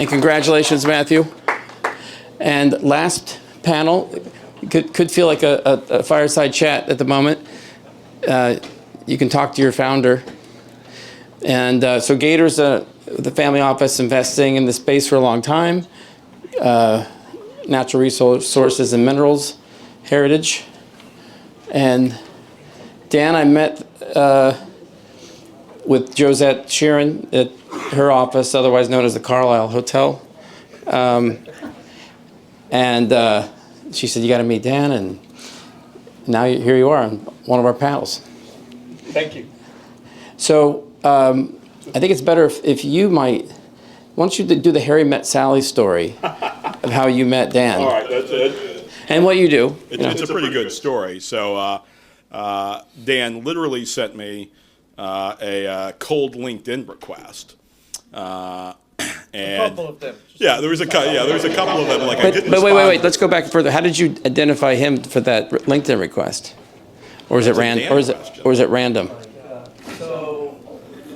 And congratulations, Matthew. And last panel, could feel like a fireside chat at the moment. You can talk to your founder. And so Gator's the family office investing in the space for a long time. Natural resources and minerals, heritage. And Dan, I met with Josette Sheeran at her office, otherwise known as the Carlisle Hotel. And she said, you got to meet Dan, and now here you are on one of our panels. Thank you. So I think it's better if you might, why don't you do the Harry Met Sally story of how you met Dan. All right, that's it. And what you do. It's a pretty good story. So Dan literally sent me a cold LinkedIn request. And a couple of them. Yeah, there was a couple of them. Like, I didn't but wait, respond. let's go back further. How did you identify him for that LinkedIn request? Or is it random? Or is it random? So,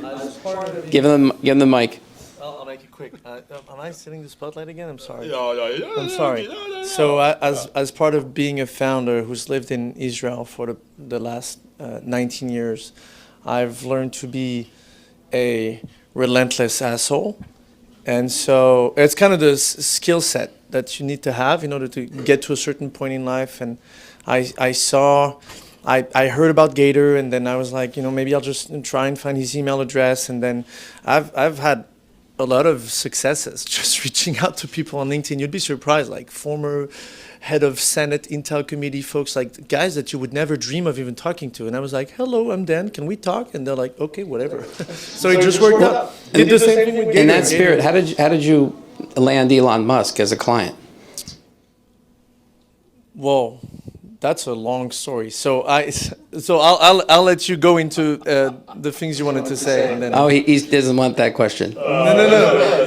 as part of Give him the mic. I'll make it quick. Am I sitting the spotlight again? I'm sorry. No, I'm sorry. So, as part of being a founder who's lived in Israel for the last 19 years, I've learned to be a relentless asshole. And so it's kind of the skill set that you need to have in order to get to a certain point in life. And I heard about Gator, and then I was like, maybe I'll just try and find his email address. And then I've had a lot of successes just reaching out to people on LinkedIn. You'd be surprised, like former head of Senate Intel Committee folks, like guys that you would never dream of even talking to. And I was like, hello, I'm Dan, can we talk? And they're like, okay, whatever. So it just worked out. Did the same thing with Gator. In that spirit, how did you land Elon Musk as a client? Whoa, that's a long story. So I'll let you go into the things you wanted to say. And then. Oh, he doesn't want that question. No.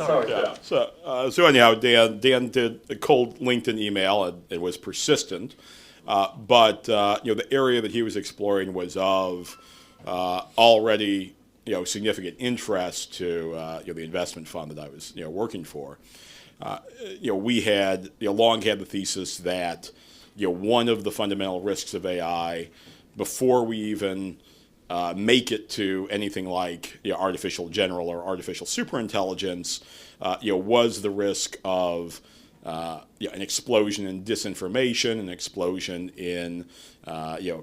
Sorry. Yeah. So anyhow, Dan did a cold LinkedIn email, and it was persistent. But the area that he was exploring was of already significant interest to the investment fund that I was working for. We had long had the thesis that one of the fundamental risks of AI, before we even make it to anything like artificial general or artificial superintelligence, was the risk of an explosion in disinformation, an explosion in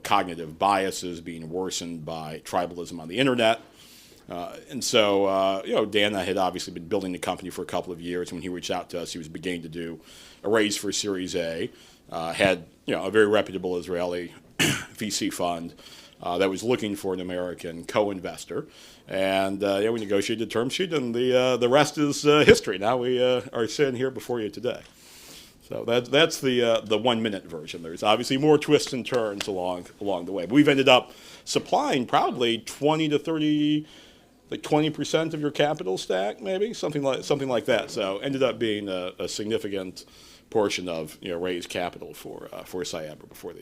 cognitive biases being worsened by tribalism on the internet. And so, Dan and I had obviously been building the company for a couple of years. When he reached out to us, he was beginning to do a raise for Series A, had a very reputable Israeli VC fund that was looking for an American co-investor, and we negotiated a term sheet, and the rest is history. Now we are sitting here before you today. So that's the 1 minute version. There's obviously more twists and turns along the way. But we've ended up supplying probably 20 to 30. Like 20% of your capital stack, maybe something like that. So ended up being a significant portion of raised capital for Cyabra before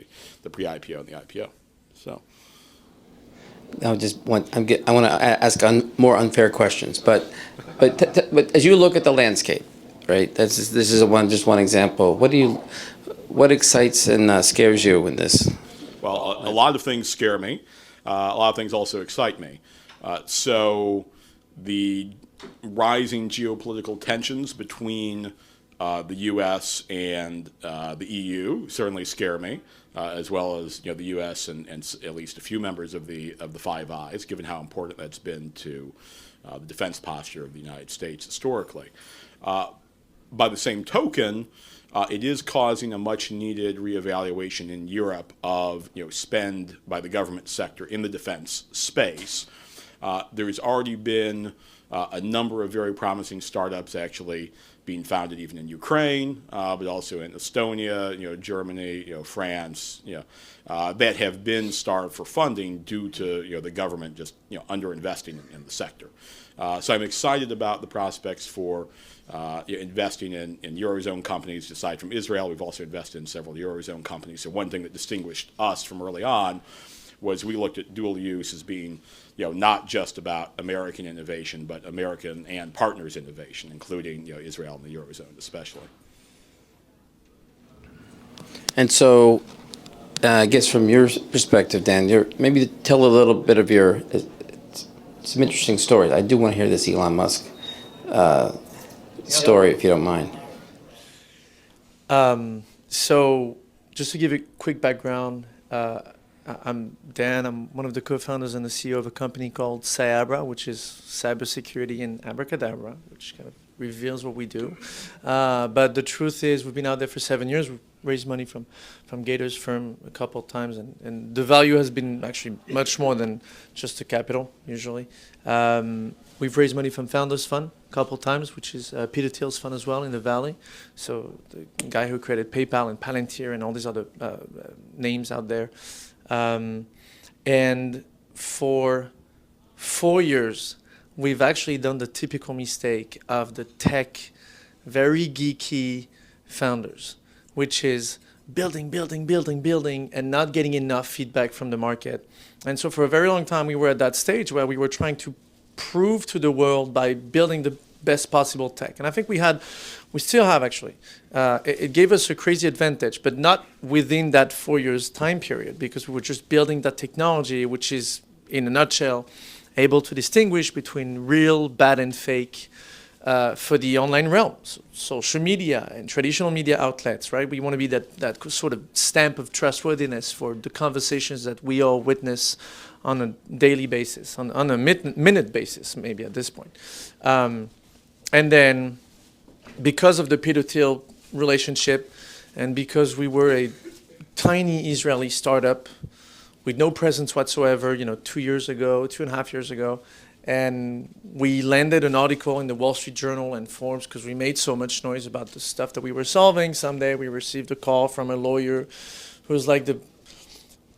the pre-IPO and the IPO. So I want to ask more unfair questions, but as you look at the landscape, right? This is one example. What excites and scares you in this? Well, a lot of things scare me. A lot of things also excite me. So the rising geopolitical tensions between the U.S. and the EU certainly scare me, as well as the U.S. and at least a few members of the Five Eyes, given how important that's been to the defense posture of the United States historically. By the same token, it is causing a much-needed reevaluation in Europe of spend by the government sector in the defense space. There's already been a number of very promising startups actually being founded even in Ukraine, but also in Estonia, Germany, France, that have been starved for funding due to the government just underinvesting in the sector. So I'm excited about the prospects for investing in Eurozone companies. Aside from Israel, we've also invested in several Eurozone companies. So one thing that distinguished us from early on was we looked at dual use as being, not just about American innovation, but American and partners innovation, including, Israel and the Eurozone especially. And so, I guess from your perspective, Dan, maybe tell a little bit of some interesting stories. I do want to hear this Elon Musk story, if you don't mind. So just to give a quick background, I'm Dan. I'm one of the co-founders and the CEO of a company called Cyabra, which is cybersecurity in abracadabra, which kind of reveals what we do. But the truth is, we've been out there for 7 years. We've raised money from Gator's firm a couple of times, and the value has been actually much more than just the capital, usually. We've raised money from Founders Fund a couple of times, which is Peter Thiel's fund as well in the Valley. So the guy who created PayPal and Palantir and all these other names out there. And for 4 years, we've actually done the typical mistake of the tech, very geeky founders, which is building, and not getting enough feedback from the market. And so for a very long time, we were at that stage where we were trying to prove to the world by building the best possible tech. And I think we still have actually. It gave us a crazy advantage, but not within that 4 years time period, because we were just building that technology, which is, in a nutshell, able to distinguish between real, bad, and fake for the online realm, so social media and traditional media outlets, right? We want to be that sort of stamp of trustworthiness for the conversations that we all witness on a daily basis, on a minute basis, maybe at this point. And then because of the Peter Thiel relationship, and because we were a tiny Israeli startup with no presence whatsoever, 2.5 years ago, and we landed an article in the Wall Street Journal and Forbes because we made so much noise about the stuff that we were solving. Someday we received a call from a lawyer who was like the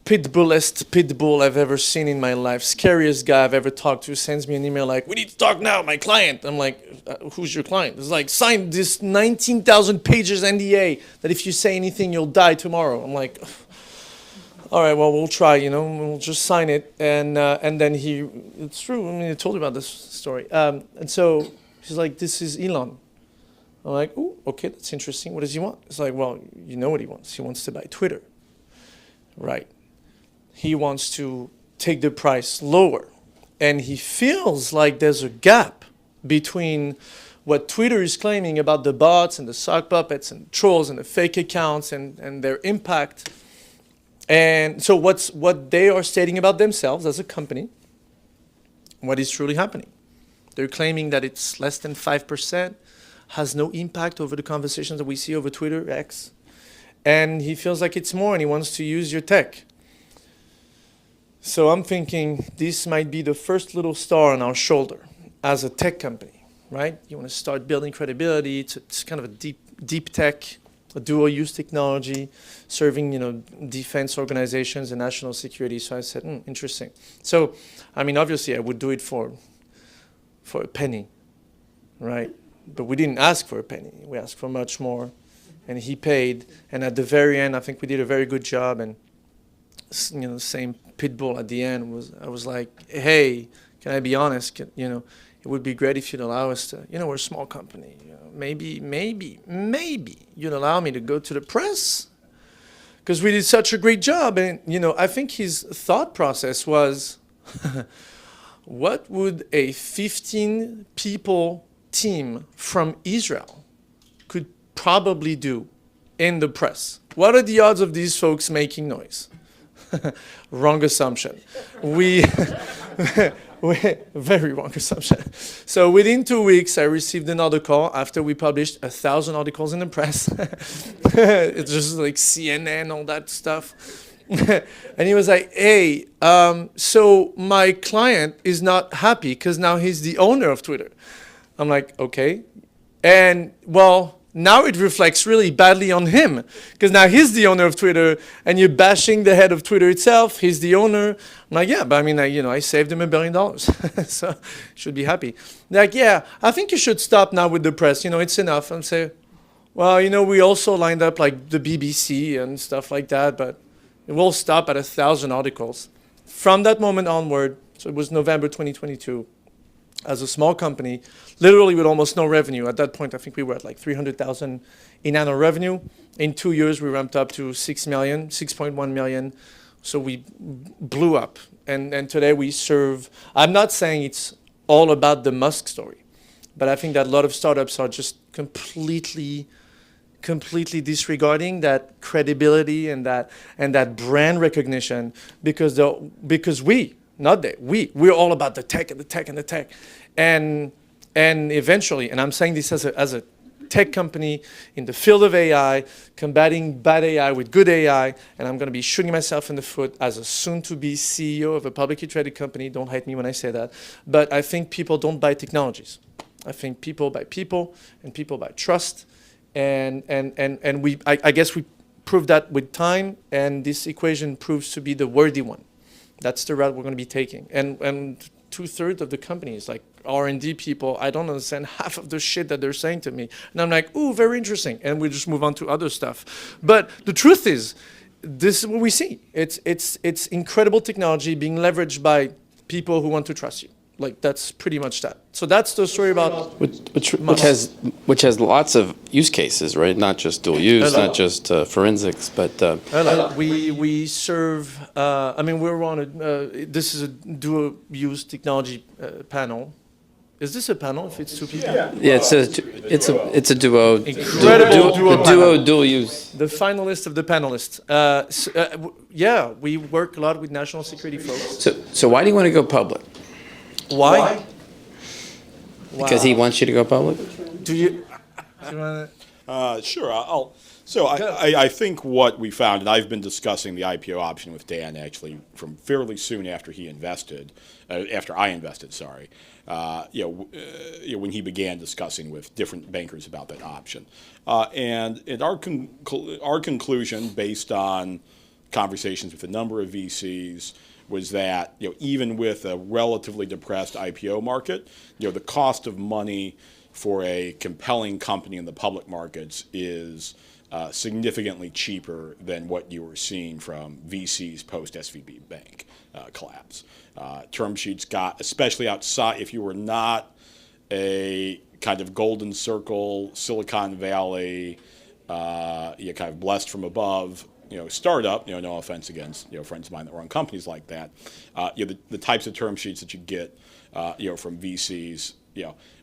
pitbullest pitbull I've ever seen in my life, scariest guy I've ever talked to, sends me an email like, "We need to talk now, my client." I'm like, "Who's your client?" It's like, "Sign this 19,000 pages NDA that if you say anything, you'll die tomorrow." I'm like, "All right, well, we'll try, we'll just sign it." And then it's true, I told you about this story. And so he's like, "This is Elon." I'm like, "Ooh, okay, that's interesting. What does he want?" It's like, "Well, you know what he wants. He wants to buy Twitter." Right. He wants to take the price lower. And he feels like there's a gap between what Twitter is claiming about the bots and the sock puppets and trolls and the fake accounts and their impact. And so what they are stating about themselves as a company, what is truly happening. They're claiming that it's less than 5%, has no impact over the conversations that we see over Twitter, X. And he feels like it's more, and he wants to use your tech. So I'm thinking this might be the first little star on our shoulder as a tech company, right? You want to start building credibility. It's kind of a deep tech, a dual-use technology, serving defense organizations and national security. So I said, interesting. So, obviously I would do it for a penny, right? But we didn't ask for a penny. We asked for much more. And he paid, and at the very end, I think we did a very good job. And the same pitbull at the end I was like, "Hey, can I be honest? It would be great if you'd allow us to. We're a small company. Maybe you'd allow me to go to the press, because we did such a great job." And I think his thought process was, what would a 15 people team from Israel could probably do in the press? What are the odds of these folks making noise? Wrong assumption. Very wrong assumption. So within 2 weeks, I received another call after we published 1,000 articles in the press. It's just like CNN, all that stuff. And he was like, "Hey, so my client is not happy because now he's the owner of Twitter." I'm like, "Okay." And well, now it reflects really badly on him, because now he's the owner of Twitter, and you're bashing the head of Twitter itself. He's the owner. I'm like, "Yeah, but I saved him $1 billion, so you should be happy." They're like, "Yeah, I think you should stop now with the press. It's enough." And say, "Well, we also lined up like the BBC and stuff like that, but we'll stop at 1,000 articles." from that moment onward, so it was November 2022, as a small company, literally with almost no revenue. At that point, I think we were at like 300,000 in annual revenue. In 2 years, we ramped up to 6 million, 6.1 million. So we blew up. And today we serve, I'm not saying it's all about the Musk story, but I think that a lot of startups are just completely disregarding that credibility and that brand recognition because we, not they, we're all about the tech and the tech and the tech. And eventually, and I'm saying this as a tech company in the field of AI, combating bad AI with good AI, and I'm going to be shooting myself in the foot as a soon-to-be CEO of a publicly traded company. Don't hate me when I say that. But I think people don't buy technologies. I think people buy people, and people buy trust. And I guess we proved that with time, and this equation proves to be the worthy one. That's the route we're going to be taking. And 2/3 of the companies, like R&D people, I don't understand half of the shit that they're saying to me. And I'm like, ooh, very interesting. And we just move on to other stuff. But the truth is, this is what we see. It's incredible technology being leveraged by people who want to trust you. Like, that's pretty much that. So that's the story about Which has lots of use cases, right? Not just dual use, not just forensics, but we serve. I mean, we're on a. This is a dual use technology panel. Is this a panel? If it's two people. yeah, it's a duo. Incredible Dual use. The finalist of the panelists. Yeah, we work a lot with national security folks. So why do you want to go public? Why? Because he wants you to go public? Do you want to? Sure. I think what we found, and I've been discussing the IPO option with Dan actually from fairly soon after he invested, after I invested, sorry. When he began discussing with different bankers about that option, and our conclusion, based on conversations with a number of VCs, was that even with a relatively depressed IPO market, the cost of money for a compelling company in the public markets is significantly cheaper than what you were seeing from VCs post SVB Bank collapse. Term sheets got, especially outside, if you were not a kind of golden circle, Silicon Valley, kind of blessed from above, startup, no offense against, friends of mine that run companies like that, the types of term sheets that you get, from VCs,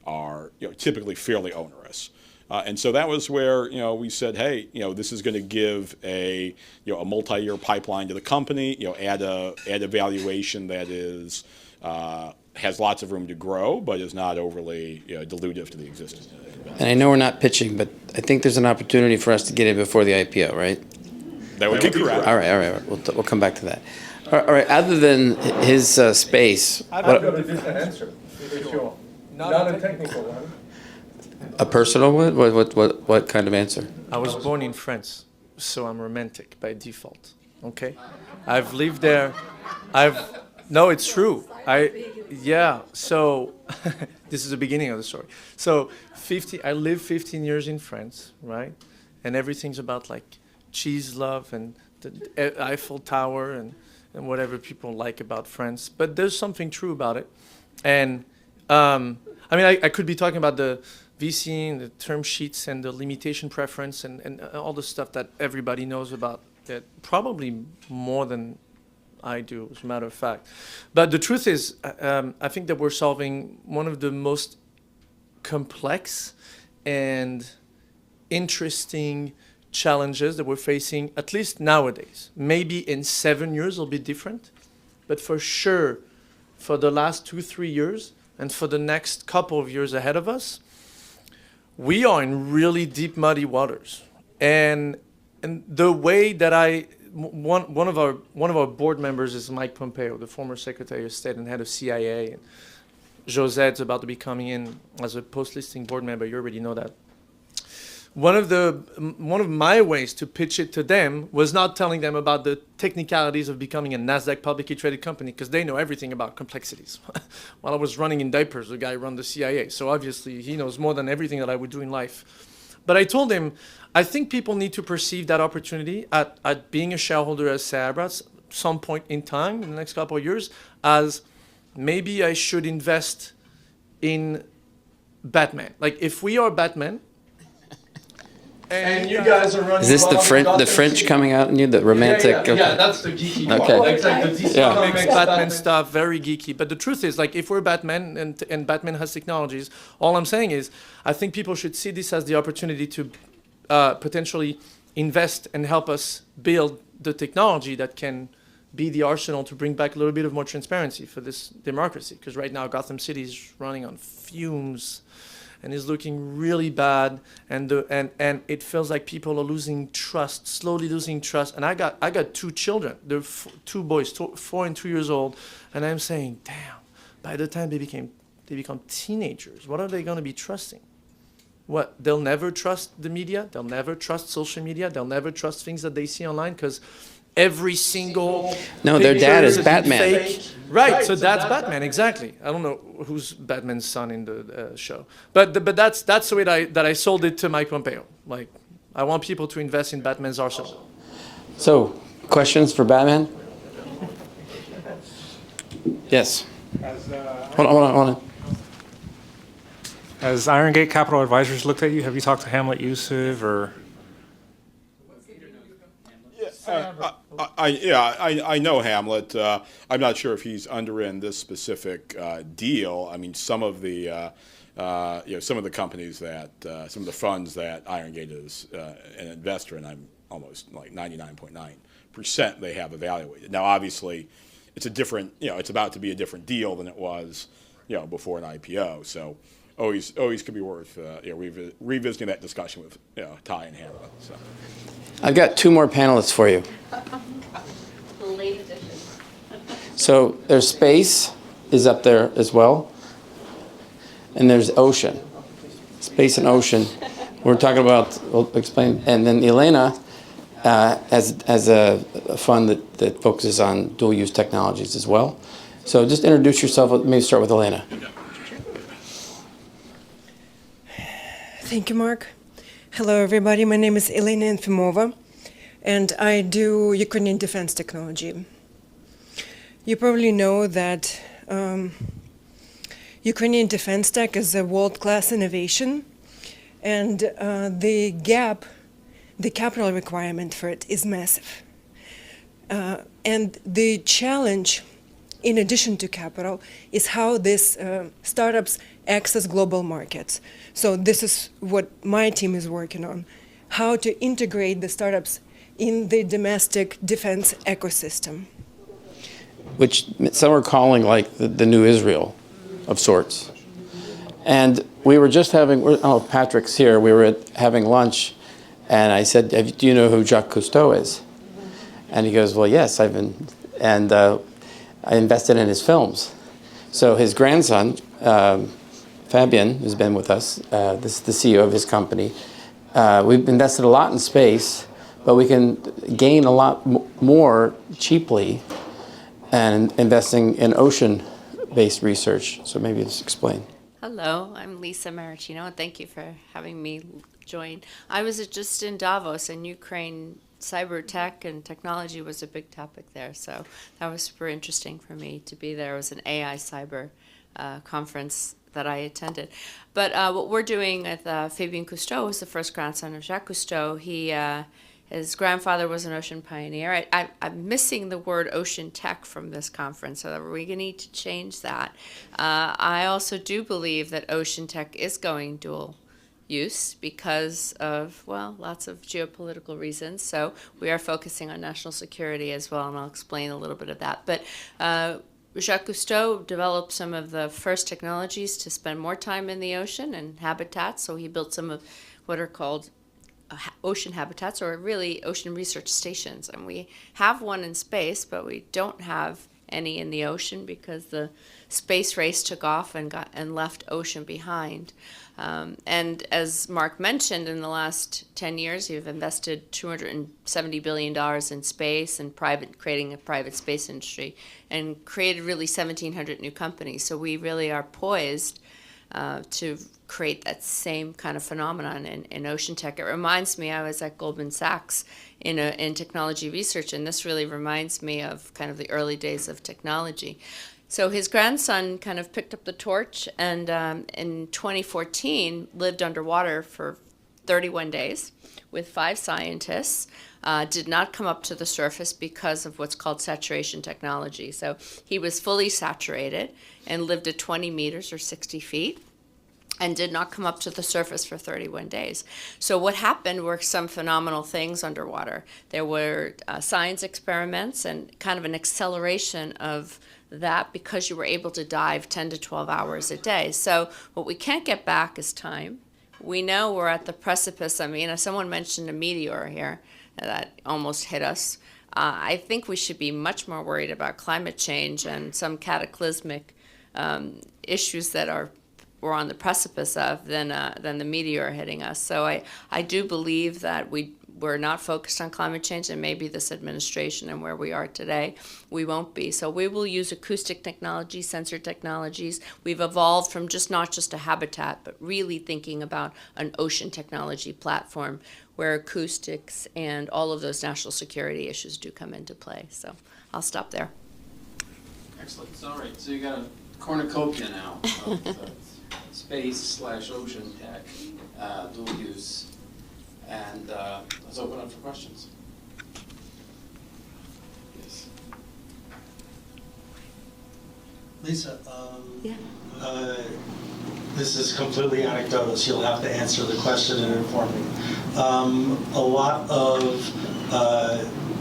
are, typically fairly onerous. And so that was where, we said, hey, this is going to give a multi-year pipeline to the company, add a valuation that is, has lots of room to grow, but is not overly dilutive to the existing. And I know we're not pitching, but I think there's an opportunity for us to get in before the IPO, right? That would be correct. All right. We'll come back to that. All right. Other than his space, I've got a different answer, if you want. Not a technical one. A personal one? What kind of answer? I was born in France, so I'm romantic by default. Okay, I've lived there. No, it's true. So this is the beginning of the story. So I lived 15 years in France, right? And everything's about like cheese love and the Eiffel Tower and whatever people like about France. But there's something true about it. And I could be talking about the VC and the term sheets and the limitation preference and all the stuff that everybody knows about, that probably more than I do, as a matter of fact. But the truth is, I think that we're solving one of the most complex and interesting challenges that we're facing, at least nowadays. Maybe in 7 years it'll be different, but for sure, for the last 2-3 years, and for the next couple of years ahead of us, we are in really deep, muddy waters. And the way that one of our board members is Mike Pompeo, the former Secretary of State and head of CIA. And Josette's about to be coming in as a post-listing board member. You already know that. One of my ways to pitch it to them was not telling them about the technicalities of becoming a NASDAQ publicly traded company, because they know everything about complexities. While I was running in diapers, the guy ran the CIA, so obviously he knows more than everything that I would do in life. But I told him, I think people need to perceive that opportunity at being a shareholder as Sabras some point in time, in the next couple of years, as maybe I should invest in Batman. Like if we are Batman, and you guys are running. Is this the French coming out in you, the romantic? Yeah, that's the geeky part. Okay. Like the DC Yeah. Comics, Batman stuff, very geeky. But the truth is, like, if we're Batman and Batman has technologies, all I'm saying is, I think people should see this as the opportunity to potentially invest and help us build the technology that can be the arsenal to bring back a little bit of more transparency for this democracy. Because right now, Gotham City is running on fumes and is looking really bad, and it feels like people are losing trust, slowly losing trust. And I got two children, they're two boys, 4 and 2 years old, and I'm saying, damn, by the time they become teenagers, what are they going to be trusting? What, they'll never trust the media, they'll never trust social media, they'll never trust things that they see online, because every single No, their dad is picture Batman. fake. Right, so that's Batman, exactly. I don't know who's Batman's son in the show, but that's the way that I sold it to Mike Pompeo. Like, I want people to invest in Batman's arsenal. So, questions for Batman? Yes. Hold on. Has Iron Gate Capital Advisors looked at you? Have you talked to Hamlet Yusuf or? I know Hamlet. I'm not sure if he's in this specific deal. I mean, some of the some of the companies that some of the funds that Iron Gate is an investor in, I'm almost like 99.9% they have evaluated. Now, obviously, it's a different. It's about to be a different deal than it was before an IPO. So always could be worth revisiting that discussion with Ty and Hamlet. So. I've got 2 more panelists for you. Late edition. So there's space is up there as well, and there's ocean, space and ocean. We're talking about. We'll explain. And then Elena has a fund that focuses on dual-use technologies as well. So just introduce yourself. Maybe start with Elena. Thank you, Mark. Hello, everybody. My name is Elena Infimova, and I do Ukrainian defense technology. You probably know that Ukrainian defense tech is a world-class innovation, and the capital requirement for it is massive. And the challenge, in addition to capital, is how these startups access global markets. So this is what my team is working on, how to integrate the startups in the domestic defense ecosystem. Which some are calling like the new Israel of sorts. And we were just having, I don't know if Patrick's here, we were having lunch, and I said, do you know who Jacques Cousteau is? And he goes, well, yes, I invested in his films. So his grandson, Fabian, who's been with us, this is the CEO of his company. We've invested a lot in space, but we can gain a lot more cheaply and investing in ocean-based research. So maybe just explain. Hello, I'm Lisa Maricino, and thank you for having me join. I was just in Davos, and Ukraine cyber tech and technology was a big topic there, so that was super interesting for me to be there. It was an AI cyber conference that I attended. But what we're doing with Fabien Cousteau, who's the first grandson of Jacques Cousteau, his grandfather was an ocean pioneer. I'm missing the word ocean tech from this conference, so we're going to need to change that. I also do believe that ocean tech is going dual use because of, well, lots of geopolitical reasons. So we are focusing on national security as well, and I'll explain a little bit of that. But Jacques Cousteau developed some of the first technologies to spend more time in the ocean and habitats. So he built some of what are called ocean habitats, or really ocean research stations. And we have one in space, but we don't have any in the ocean because the space race took off and left ocean behind. And as Mark mentioned, in the last 10 years, we've invested $270 billion in space and creating a private space industry, and created really 1,700 new companies. So we really are poised to create that same kind of phenomenon in ocean tech. It reminds me, I was at Goldman Sachs in technology research, and this really reminds me of kind of the early days of technology. So his grandson kind of picked up the torch, and in 2014 lived underwater for 31 days with 5 scientists. Did not come up to the surface because of what's called saturation technology. So he was fully saturated and lived at 20 meters or 60 feet and did not come up to the surface for 31 days. So what happened were some phenomenal things underwater. There were science experiments and kind of an acceleration of that because you were able to dive 10 to 12 hours a day. So what we can't get back is time. We know we're at the precipice. I mean, someone mentioned a meteor here that almost hit us. I think we should be much more worried about climate change and some cataclysmic issues that we're on the precipice of than the meteor hitting us. So I do believe that we're not focused on climate change, and maybe this administration and where we are today, we won't be. So we will use acoustic technology, sensor technologies. We've evolved from not just a habitat, but really thinking about an ocean technology platform where acoustics and all of those national security issues do come into play. So I'll stop there. Excellent. All right, so you got a cornucopia now of space/ocean tech, dual use. And let's open up for questions. Yes. Lisa, Yeah. This is completely anecdotal, so you'll have to answer the question and inform me. A lot of,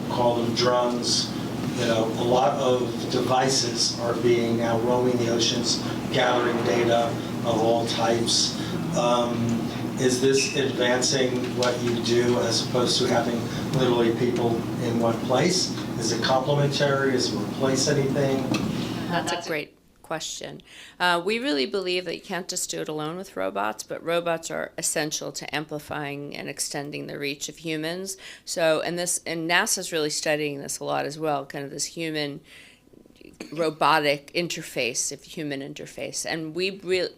call them drones, a lot of devices are being now roaming the oceans, gathering data of all types. Is this advancing what you do as opposed to having literally people in one place? Is it complementary? Does it replace anything? That's a great question. We really believe that you can't just do it alone with robots, but robots are essential to amplifying and extending the reach of humans. So, and NASA's really studying this a lot as well, kind of this human robotic interface, human interface. And we really,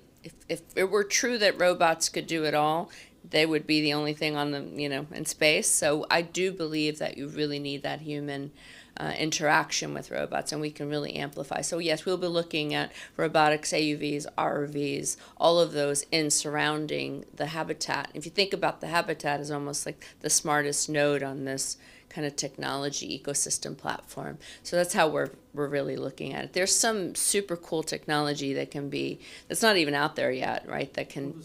if it were true that robots could do it all, they would be the only thing on the, in space. So I do believe that you really need that human interaction with robots, and we can really amplify. So yes, we'll be looking at robotics, AUVs, ROVs, all of those in surrounding the habitat. If you think about the habitat as almost like the smartest node on this kind of technology ecosystem platform. So that's how we're really looking at it. There's some super cool technology that's not even out there yet, right? That can.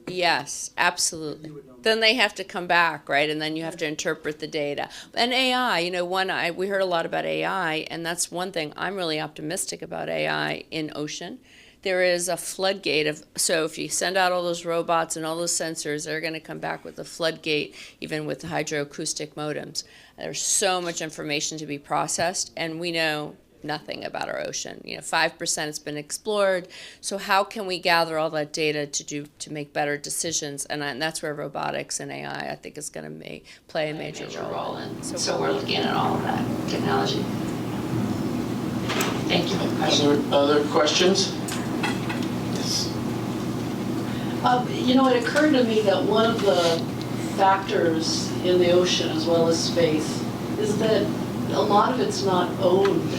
Yes, absolutely. Then they have to come back, right? And then you have to interpret the data. And AI, we heard a lot about AI, and that's one thing I'm really optimistic about AI in ocean. There is a floodgate so if you send out all those robots and all those sensors, they're going to come back with a floodgate, even with the hydroacoustic modems. There's so much information to be processed, and we know nothing about our ocean. 5% has been explored. So how can we gather all that data to make better decisions? And that's where robotics and AI, I think, is going to play a major role in. So we're looking at all of that technology. Thank you. Other questions? Yes. It occurred to me that one of the factors in the ocean as well as space is that a lot of it's not owned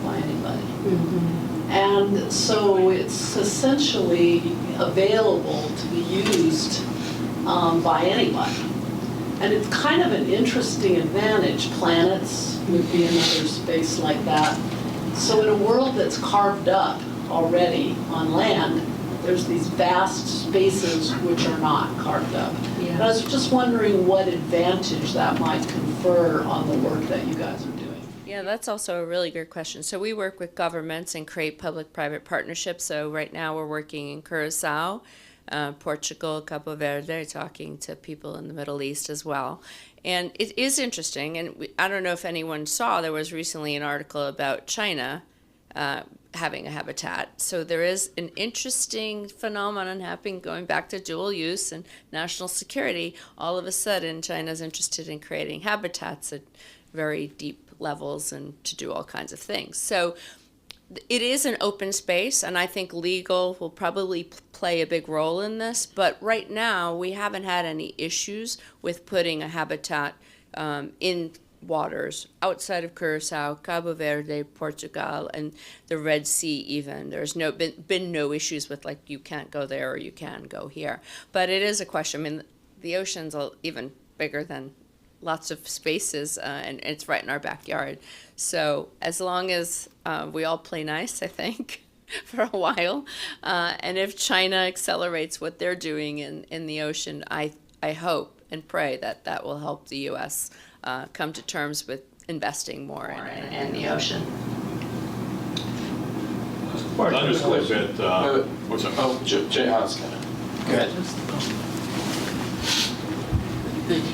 by anybody. Mm-hmm. And so it's essentially available to be used by anybody. And it's kind of an interesting advantage. Planets would be another space like that. So in a world that's carved up already on land, there's these vast spaces which are not carved up. Yeah. And I was just wondering what advantage that might confer on the work that you guys are doing. Yeah, that's also a really good question. So we work with governments and create public-private partnerships. So right now we're working in Curacao, Portugal, Cabo Verde, talking to people in the Middle East as well. And it is interesting, and I don't know if anyone saw, there was recently an article about China having a habitat. So there is an interesting phenomenon happening, going back to dual use and national security. All of a sudden, China's interested in creating habitats at very deep levels and to do all kinds of things. So it is an open space, and I think legal will probably play a big role in this. But right now, we haven't had any issues with putting a habitat in waters outside of Curacao, Cabo Verde, Portugal, and the Red Sea even. There's been no issues with, like, you can't go there or you can go here. But it is a question. I mean, the ocean's even bigger than lots of spaces, and it's right in our backyard. So as long as we all play nice, I think, for a while, and if China accelerates what they're doing in the ocean, I hope and pray that will help the U.S. Come to terms with investing more in the ocean. Just a little bit. What's up? Oh, Jay Hobbs, go ahead.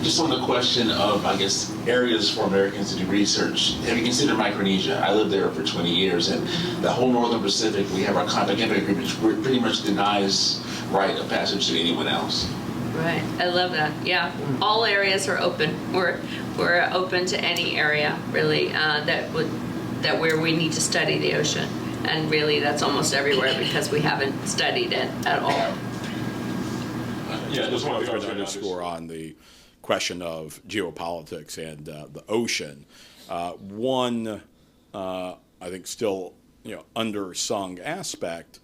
Just on the question of, I guess, areas for Americans to do research, have you considered Micronesia? I lived there for 20 years, and the whole Northern Pacific, we have our contact agreement, which pretty much denies right of passage to anyone else. Right, I love that. Yeah, all areas are open. We're open to any area really where we need to study the ocean, and really that's almost everywhere because we haven't studied it at all. Yeah, just want to underscore on the question of geopolitics and the ocean. One, I think, still undersung aspect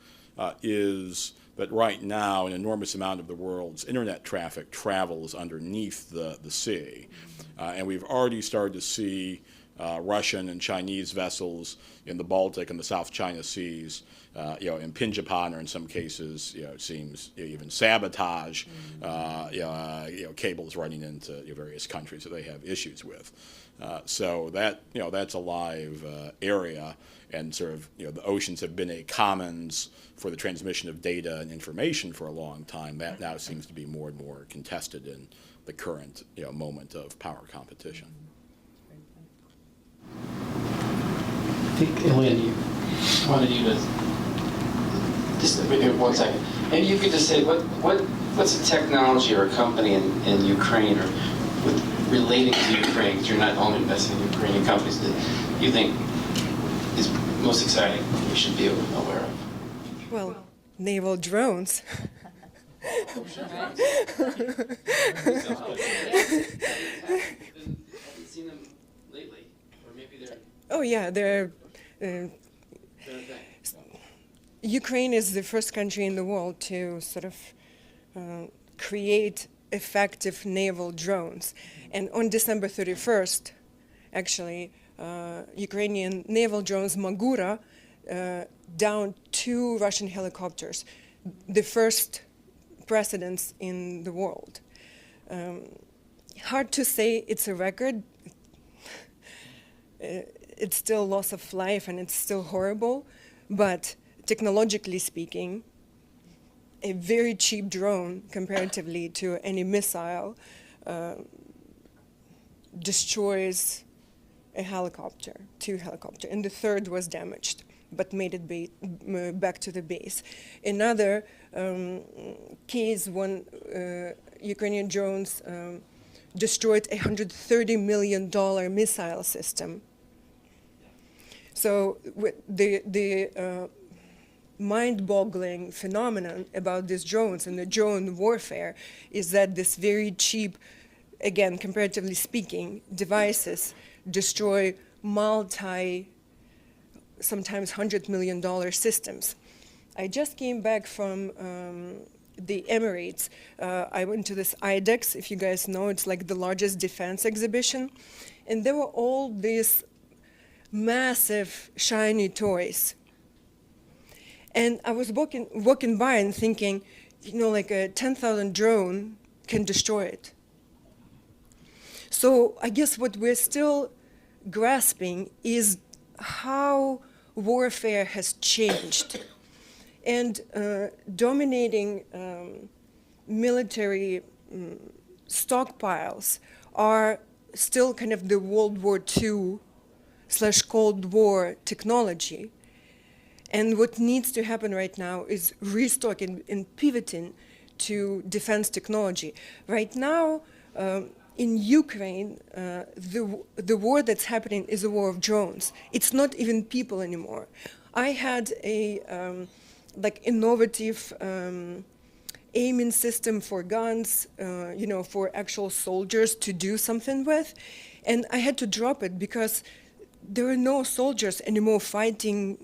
is that right now an enormous amount of the world's internet traffic travels underneath the sea, and we've already started to see Russian and Chinese vessels in the Baltic and the South China Seas, impinge upon, or in some cases, it seems even sabotage, cables running into various countries that they have issues with. So that's a live area, and sort of the oceans have been a commons for the transmission of data and information for a long time. That now seems to be more and more contested in the current moment of power competition. I think, Elaine, I wanted you to just wait here 1 second. Maybe you could just say what's a technology or a company in Ukraine or relating to Ukraine, because you're not only investing in Ukrainian companies, that you think is most exciting we should be aware of? Well, naval drones. Haven't seen them lately, or maybe they're. Oh yeah, they're. Ukraine is the first country in the world to sort of create effective naval drones. And on December 31st, actually, Ukrainian naval drones Magura downed 2 Russian helicopters, the first precedence in the world. Hard to say it's a record. It's still loss of life and it's still horrible, but technologically speaking, a very cheap drone comparatively to any missile destroys a helicopter, 2 helicopters, and the third was damaged, but made it back to the base. Another case, when Ukrainian drones destroyed a $130 million missile system. So the mind-boggling phenomenon about these drones and the drone warfare is that this very cheap, again, comparatively speaking, devices destroy sometimes $100 million systems. I just came back from the Emirates. I went to this IDEX, if you guys know, it's like the largest defense exhibition. And there were all these massive, shiny toys. And I was walking by and thinking, like a 10,000 drone can destroy it. So I guess what we're still grasping is how warfare has changed. And dominating military stockpiles are still kind of the World War II/Cold War technology. And what needs to happen right now is restocking and pivoting to defense technology. Right now, in Ukraine, the war that's happening is a war of drones. It's not even people anymore. I had a like innovative aiming system for guns, for actual soldiers to do something with, and I had to drop it because there are no soldiers anymore fighting,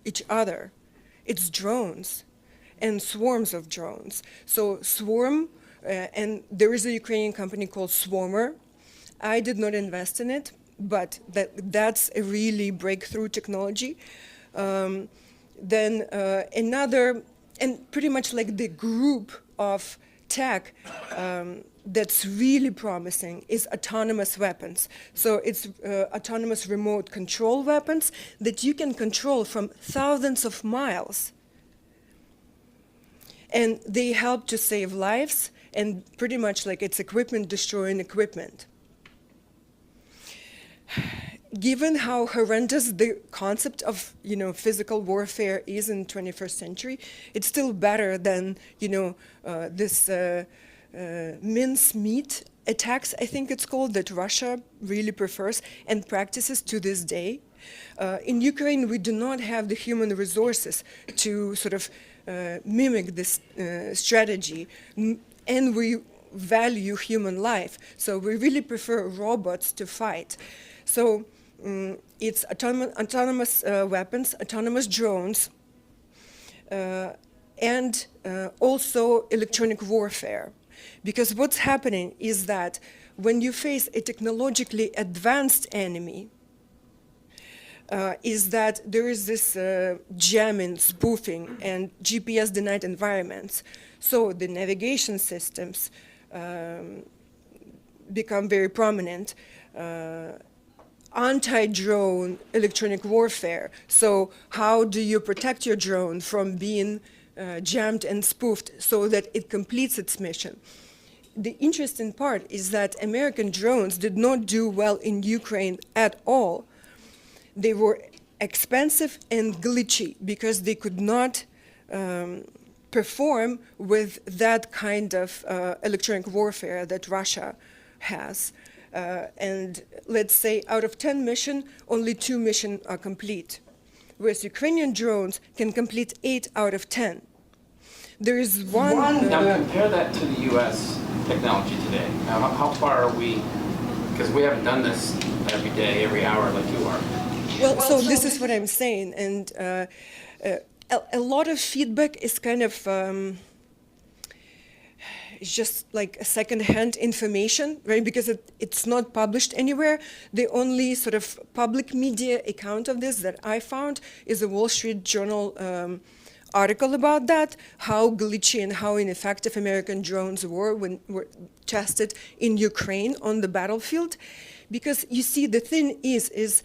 each other. It's drones and swarms of drones. So swarm, and there is a Ukrainian company called Swarmer. I did not invest in it, but that's a really breakthrough technology. Then another, and pretty much like the group of tech that's really promising is autonomous weapons. So it's autonomous remote control weapons that you can control from thousands of miles. And they help to save lives, and pretty much like it's equipment destroying equipment. Given how horrendous the concept of physical warfare is in 21st century, it's still better than this mincemeat attacks, I think it's called, that Russia really prefers and practices to this day. In Ukraine, we do not have the human resources to sort of mimic this strategy, and we value human life, so we really prefer robots to fight. So it's autonomous weapons, autonomous drones, and also electronic warfare. Because what's happening is that when you face a technologically advanced enemy, is that there is this jamming, spoofing, and GPS-denied environments. So the navigation systems become very prominent. Anti-drone electronic warfare. So how do you protect your drone from being jammed and spoofed so that it completes its mission? The interesting part is that American drones did not do well in Ukraine at all. They were expensive and glitchy because they could not perform with that kind of electronic warfare that Russia has. And let's say out of 10 missions, only 2 missions are complete, whereas Ukrainian drones can complete 8 out of 10. There is one... Now compare that to the U.S. technology today. Now, how far are we? Because we haven't done this every day, every hour like you are. Well, so this is what I'm saying, and a lot of feedback is kind of... it's just like a second-hand information, right? Because it's not published anywhere. The only sort of public media account of this that I found is a Wall Street Journal article about that, how glitchy and how ineffective American drones were when were tested in Ukraine on the battlefield. Because you see, the thing is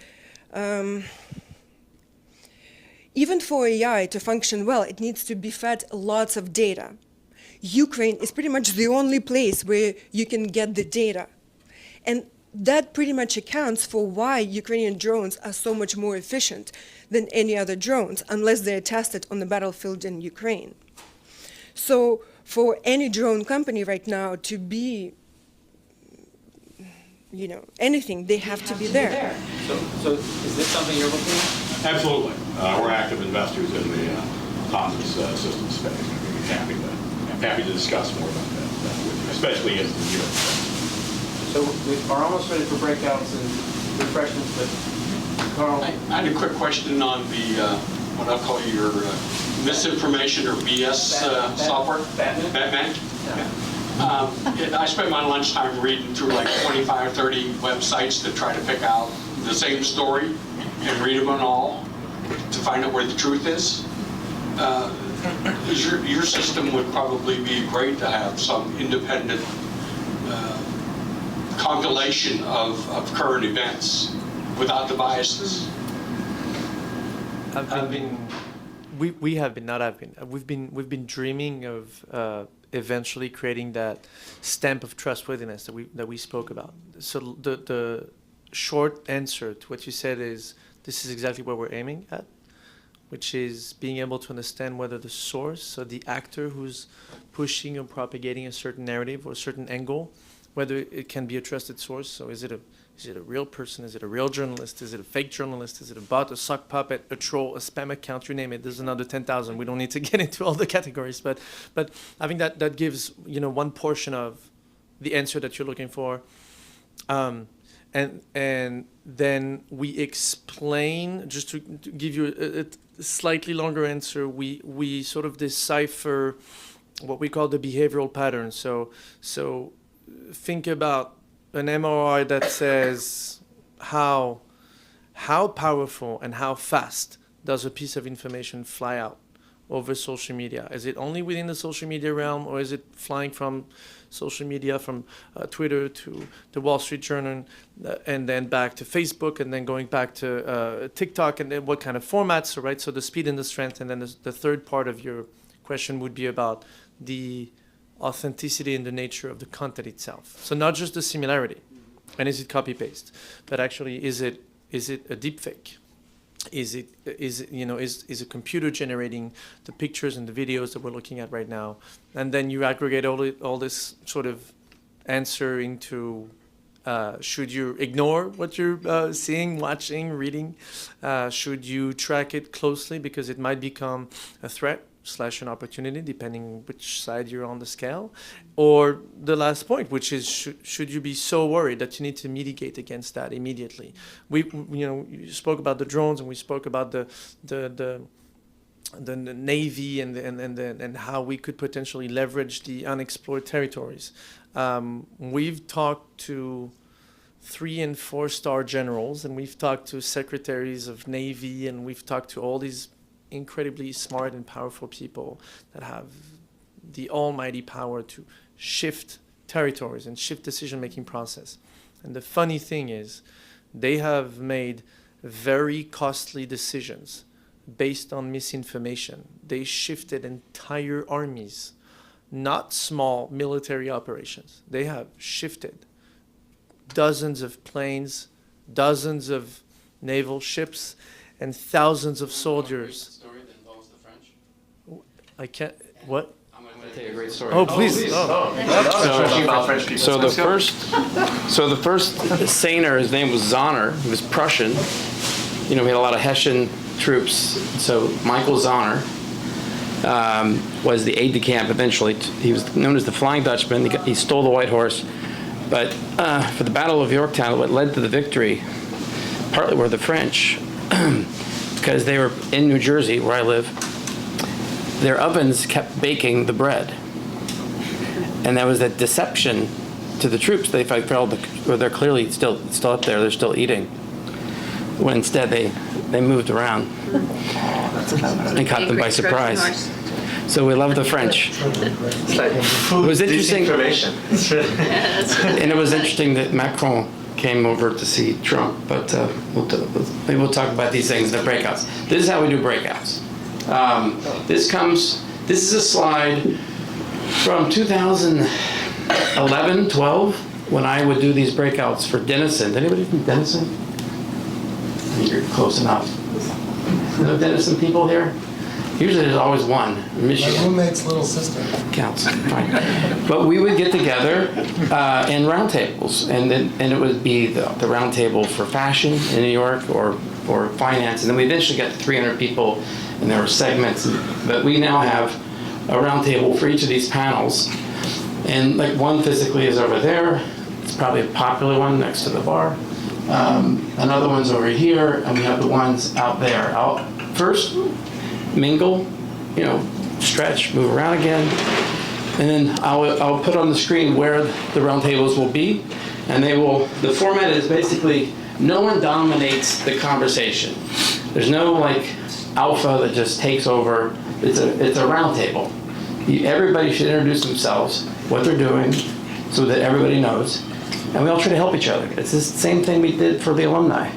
even for AI to function well, it needs to be fed lots of data. Ukraine is pretty much the only place where you can get the data. And that pretty much accounts for why Ukrainian drones are so much more efficient than any other drones, unless they're tested on the battlefield in Ukraine. So for any drone company right now to be, anything, they have to be there. So is this something you're looking at? Absolutely. We're active investors in the autonomous system space. I'm happy to discuss more about that with you, especially as the year. So we are almost ready for breakouts and refreshments, but Carl? I had a quick question on the, what I'll call your misinformation or BS software. Batman? Yeah. I spent my lunchtime reading through like 25 or 30 websites to try to pick out the same story and read them on all to find out where the truth is. Your system would probably be great to have some independent compilation of current events without the biases. We've been dreaming of eventually creating that stamp of trustworthiness that we spoke about. So the short answer to what you said is this is exactly what we're aiming at, which is being able to understand whether the source, so the actor who's pushing or propagating a certain narrative or a certain angle, whether it can be a trusted source. So is it a real person? Is it a real journalist? Is it a fake journalist? Is it a bot, a sock puppet, a troll, a spam account? You name it. There's another 10,000. We don't need to get into all the categories, but I think that gives one portion of the answer that you're looking for. And then we explain, just to give you a slightly longer answer, we sort of decipher what we call the behavioral patterns. So think about an MRI that says how powerful and how fast does a piece of information fly out over social media. Is it only within the social media realm, or is it flying from social media, from Twitter to the Wall Street Journal, and then back to Facebook, and then going back to TikTok, and then what kind of formats, right? So the speed and the strength, and then the third part of your question would be about the authenticity and the nature of the content itself. So not just the similarity, and is it copy-paste, but actually is it a deepfake? Is a computer generating the pictures and the videos that we're looking at right now? And then you aggregate all this sort of answer into should you ignore what you're seeing, watching, reading? Should you track it closely because it might become a threat / an opportunity, depending which side you're on the scale? Or the last point, which is should you be so worried that you need to mitigate against that immediately? You spoke about the drones, and we spoke about the Navy and how we could potentially leverage the unexplored territories. We've talked to 3- and 4-star generals, and we've talked to secretaries of Navy, and we've talked to all these incredibly smart and powerful people that have the almighty power to shift territories and shift decision-making process. And the funny thing is, they have made very costly decisions based on misinformation. They shifted entire armies, not small military operations. They have shifted dozens of planes, dozens of naval ships, and thousands of soldiers. Story that involves the French. I can't. What? I'm going to tell you a great story. Oh, please. So the first Sainer, his name was Zahner. He was Prussian. We had a lot of Hessian troops. So Michael Zahner was the aide-de-camp eventually. He was known as the Flying Dutchman. He stole the White Horse. But for the Battle of Yorktown, what led to the victory partly were the French. Because they were in New Jersey, where I live, their ovens kept baking the bread. And that was that deception to the troops. They felt they're clearly still up there, they're still eating. When instead they moved around and caught them by surprise. So we love the French. It was interesting. And it was interesting that Macron came over to see Trump, but maybe we'll talk about these things in the breakouts. This is how we do breakouts. This is a slide from 2011, 12, when I would do these breakouts for Denison. Anybody from Denison? You're close enough. No Denison people here? Usually there's always one in Michigan. My roommate's little sister. Counts. Fine. But we would get together in roundtables, and it would be the round table for fashion in New York or finance, and then we eventually got to 300 people, and there were segments. But we now have a round table for each of these panels, and like one physically is over there. It's probably a popular one next to the bar. Another one's over here, and we have the ones out there. I'll first mingle, stretch, move around again, and then I'll put on the screen where the round tables will be, and the format is basically no one dominates the conversation. There's no alpha that just takes over. It's a round table. Everybody should introduce themselves, what they're doing, so that everybody knows, and we all try to help each other. It's the same thing we did for the alumni.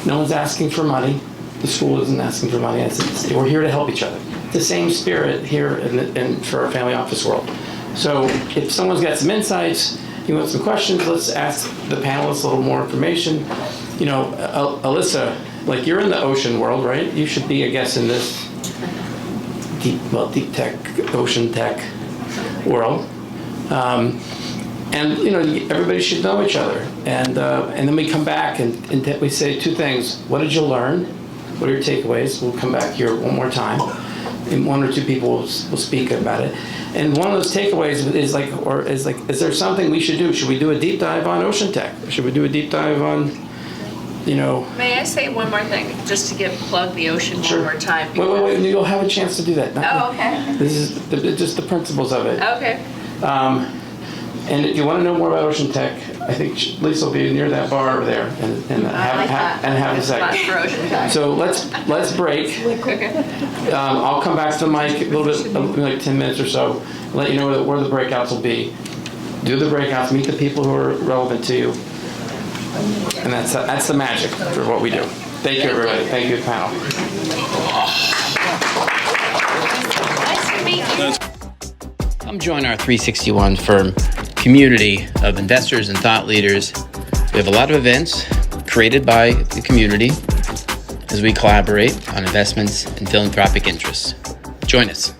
No one's asking for money. The school isn't asking for money. We're here to help each other. It's the same spirit here for our family office world. So if someone's got some insights, you want some questions, let's ask the panelists a little more information. Alyssa, you're in the ocean world, right? You should be a guest in this deep tech, ocean tech world. And everybody should know each other. And then we come back and we say two things. What did you learn? What are your takeaways? We'll come back here one more time, and one or two people will speak about it. And one of those takeaways is is there something we should do? Should we do a deep dive on ocean tech? Should we do a deep dive on, May I say one more thing, just to plug the ocean one more time? Wait, you'll have a chance to do that. Oh, okay. This is just the principles of it. Okay. And if you want to know more about ocean tech, I think Lisa will be near that bar over there and have a second. For ocean tech. So let's break. Okay. I'll come back to the mic a little bit, like 10 minutes or so, let you know where the breakouts will be. Do the breakouts, meet the people who are relevant to you. And that's the magic for what we do. Thank you, everybody. Thank you, panel. Nice to meet you. Come join our 361 Firm community of investors and thought leaders. We have a lot of events created by the community as we collaborate on investments and philanthropic interests. Join us.